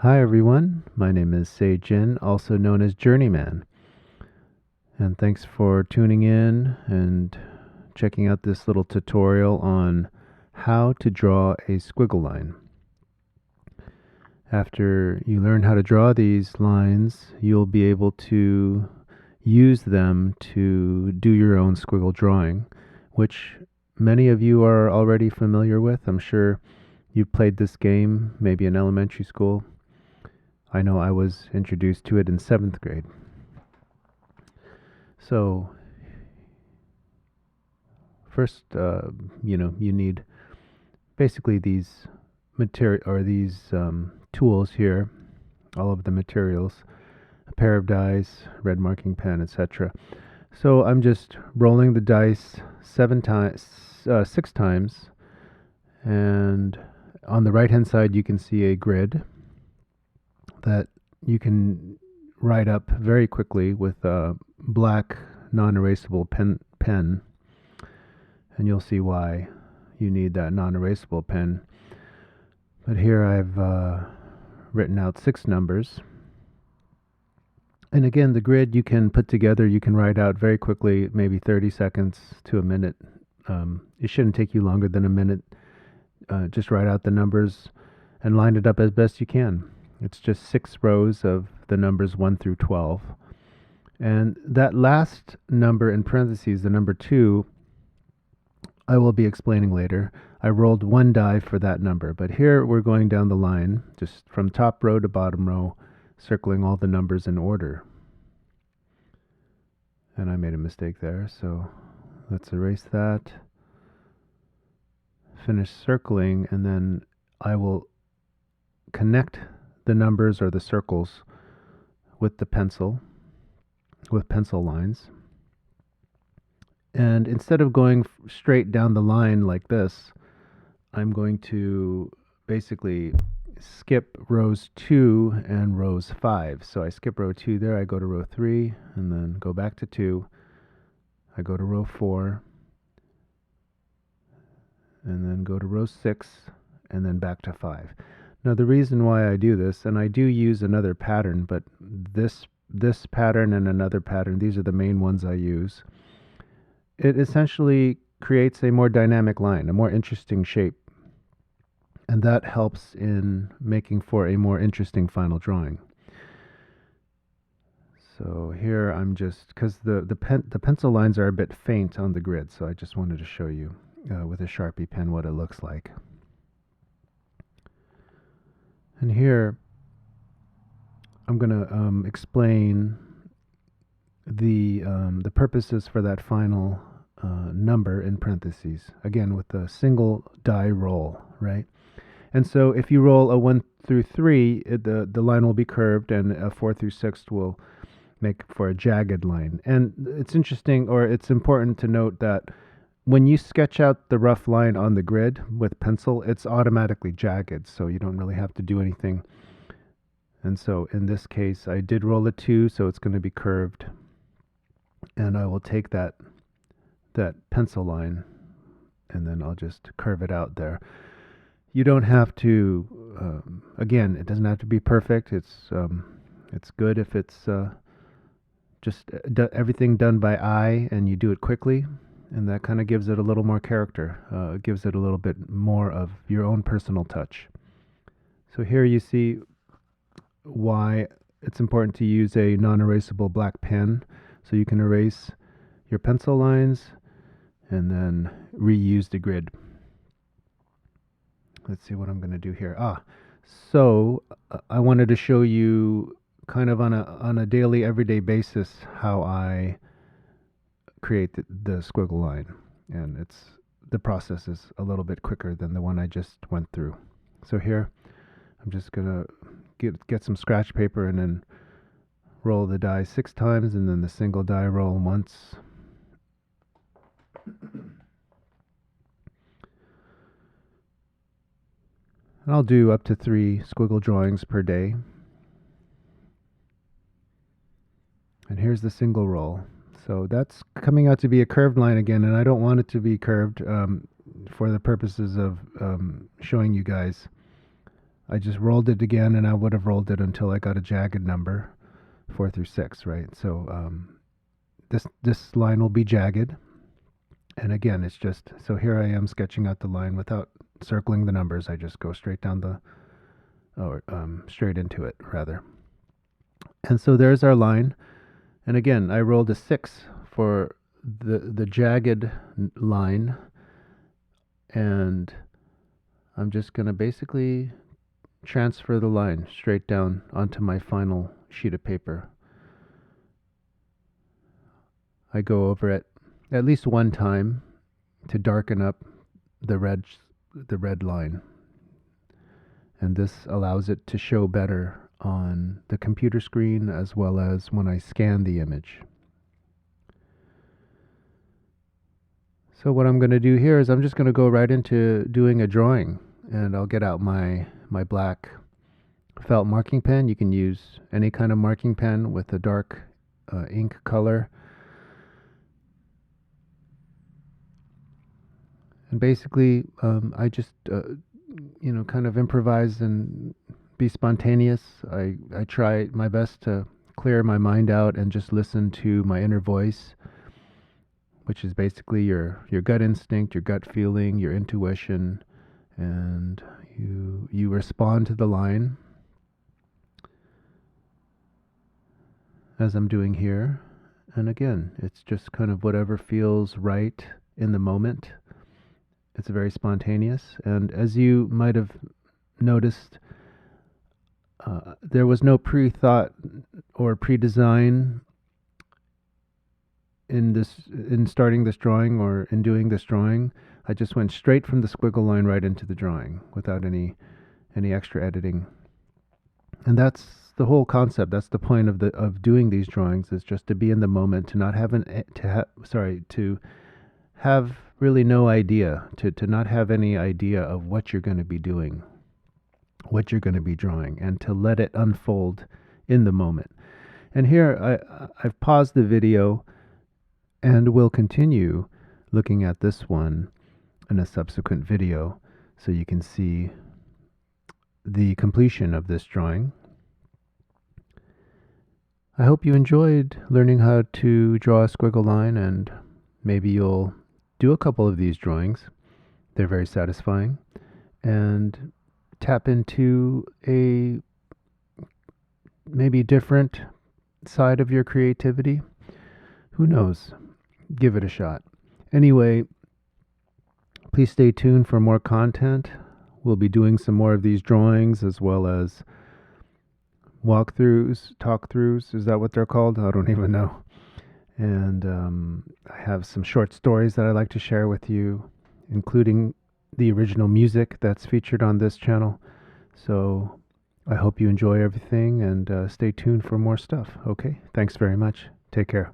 Hi everyone, my name is Seijin, also known as Journeyman, and thanks for tuning in and checking out this little tutorial on how to draw a squiggle line. After you learn how to draw these lines, you'll be able to use them to do your own squiggle drawing, which many of you are already familiar with. I'm sure you've played this game, maybe in elementary school. I know I was introduced to it in 7th grade. So first, you need basically these material or these tools here, all of the materials, a pair of dice, red marking pen, etc. So I'm just rolling the dice 6 times, and on the right hand side you can see a grid that you can write up very quickly with a black non-erasable pen, and you'll see why you need that non-erasable pen. But here I've written out 6 numbers. And again, the grid you can put together, you can write out very quickly, maybe 30 seconds to a minute. It shouldn't take you longer than a minute. Just write out the numbers and line it up as best you can. It's just 6 rows of the numbers 1 through 12. And that last number in parentheses, the number 2, I will be explaining later. I rolled 1 die for that number, but here we're going down the line, just from top row to bottom row, circling all the numbers in order. And I made a mistake there, so let's erase that. Finish circling, and then I will connect the numbers or the circles with the pencil, with pencil lines. And instead of going straight down the line like this, I'm going to basically skip rows 2 and rows 5. So I skip row 2 there, I go to row 3, and then go back to 2. I go to row 4, and then go to row 6, and then back to 5. Now the reason why I do this, and I do use another pattern, but this pattern and another pattern, these are the main ones I use. It essentially creates a more dynamic line, a more interesting shape. And that helps in making for a more interesting final drawing. So here I'm just, because the pencil lines are a bit faint on the grid, so I just wanted to show you with a Sharpie pen what it looks like. And here I'm going to explain the purposes for that final number in parentheses, again with a single die roll, right? And so if you roll a 1 through 3, the line will be curved, and a 4 through 6 will make for a jagged line. And it's interesting, or it's important to note that when you sketch out the rough line on the grid with pencil, it's automatically jagged, so you don't really have to do anything. And so in this case, I did roll a 2, so it's going to be curved. And I will take that pencil line, and then I'll just curve it out there. You don't have to, again, it doesn't have to be perfect. It's good if it's just everything done by eye and you do it quickly, and that kind of gives it a little more character. It gives it a little bit more of your own personal touch. So here you see why it's important to use a non-erasable black pen, so you can erase your pencil lines and then reuse the grid. Let's see what I'm going to do here. So I wanted to show you kind of on a daily, everyday basis how I create the squiggle line, and the process is a little bit quicker than the one I just went through. So here I'm just gonna get some scratch paper and then roll the die 6 times, and then the single die roll once. And I'll do up to 3 squiggle drawings per day. And here's the single roll. So that's coming out to be a curved line again, and I don't want it to be curved for the purposes of showing you guys I just rolled it again, and I would have rolled it until I got a jagged number, 4 through 6, right? So this line will be jagged. And again, it's just, so here I am sketching out the line without circling the numbers. I just go straight down or straight into it, rather. And so there's our line. And again, I rolled a 6 for the jagged line. And I'm just going to basically transfer the line straight down onto my final sheet of paper. I go over it at least one time to darken up the red line, and this allows it to show better on the computer screen as well as when I scan the image. So what I'm going to do here is I'm just going to go right into doing a drawing, and I'll get out my black felt marking pen. You can use any kind of marking pen with a dark ink color. And basically, I just, kind of improvise and be spontaneous. I try my best to clear my mind out and just listen to my inner voice, which is basically your gut instinct, your gut feeling, your intuition, and you respond to the line as I'm doing here. And again, it's just kind of whatever feels right in the moment. It's very spontaneous, and as you might have noticed, there was no pre-thought or pre-design in starting this drawing or in doing this drawing. I just went straight from the squiggle line right into the drawing without any extra editing. And that's the whole concept. That's the point of doing these drawings, is just to be in the moment, to not have to have really no idea, to not have any idea of what you're going to be doing, what you're going to be drawing, and to let it unfold in the moment. And here I've paused the video and will continue looking at this one in a subsequent video so you can see the completion of this drawing. I hope you enjoyed learning how to draw a squiggle line, and maybe you'll do a couple of these drawings. They're very satisfying, and tap into a maybe different side of your creativity. Who knows? Give it a shot. Anyway, please stay tuned for more content. We'll be doing some more of these drawings, as well as walkthroughs, talkthroughs. Is that what they're called? I don't even know. And I have some short stories that I like to share with you, including the original music that's featured on this channel. So I hope you enjoy everything, and stay tuned for more stuff. Okay, thanks very much. Take care.